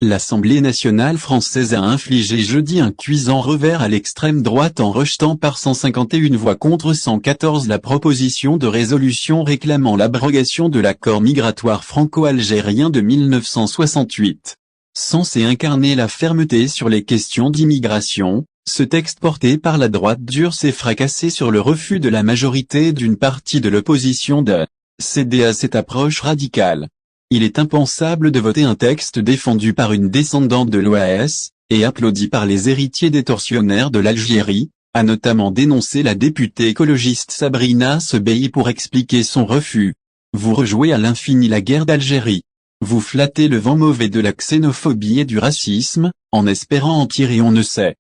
L'Assemblée nationale française a infligé jeudi un cuisant revers à l'extrême droite en rejetant par 151 voix contre 114 la proposition de résolution réclamant l'abrogation de l'accord migratoire franco-algérien de 1968. Censé incarner la fermeté sur les questions d'immigration, ce texte porté par la droite dure s'est fracassé sur le refus de la majorité d'une partie de l'opposition de céder à cette approche radicale. Il est impensable de voter un texte défendu par une descendante de l'OAS, et applaudi par les héritiers des tortionnaires de l'Algérie, a notamment dénoncé la députée écologiste Sabrina Sebei pour expliquer son refus. Vous rejouez à l'infini la guerre d'Algérie. Vous flattez le vent mauvais de la xénophobie et du racisme, en espérant en tirer on ne sait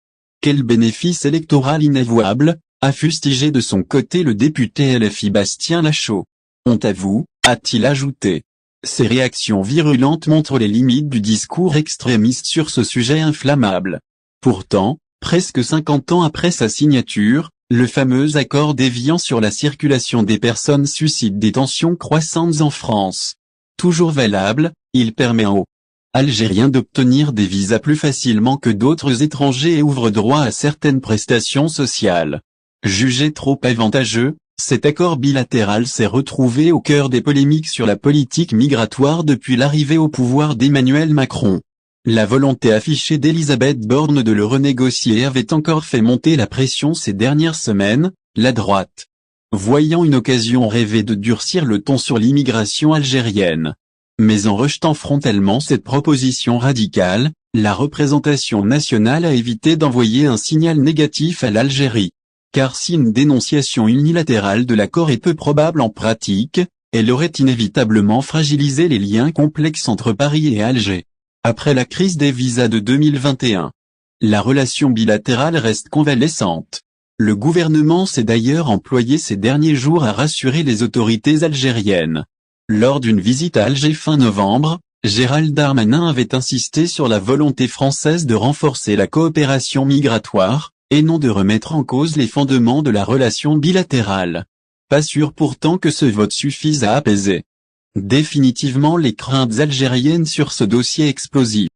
quel bénéfice électoral inavouable, a fustigé de son côté le député LFI Bastien Lachaud. Honte à vous, a-t-il ajouté. Ces réactions virulentes montrent les limites du discours extrémiste sur ce sujet inflammable. Pourtant, presque 50 ans après sa signature, le fameux accord déviant sur la circulation des personnes suscite des tensions croissantes en France. Toujours valable, il permet aux Algériens d'obtenir des visas plus facilement que d'autres étrangers et ouvre droit à certaines prestations sociales. Jugé trop avantageux, cet accord bilatéral s'est retrouvé au cœur des polémiques sur la politique migratoire depuis l'arrivée au pouvoir d'Emmanuel Macron. La volonté affichée d'Elisabeth Borne de le renégocier avait encore fait monter la pression ces dernières semaines, la droite voyant une occasion rêvée de durcir le ton sur l'immigration algérienne. Mais en rejetant frontalement cette proposition radicale, la représentation nationale a évité d'envoyer un signal négatif à l'Algérie. Car si une dénonciation unilatérale de l'accord est peu probable en pratique, elle aurait inévitablement fragilisé les liens complexes entre Paris et Alger. Après la crise des visas de 2021, la relation bilatérale reste convalescente. Le gouvernement s'est d'ailleurs employé ces derniers jours à rassurer les autorités algériennes. Lors d'une visite à Alger fin novembre, Gérald Darmanin avait insisté sur la volonté française de renforcer la coopération migratoire, et non de remettre en cause les fondements de la relation bilatérale. Pas sûr pourtant que ce vote suffise à apaiser définitivement les craintes algériennes sur ce dossier explosif.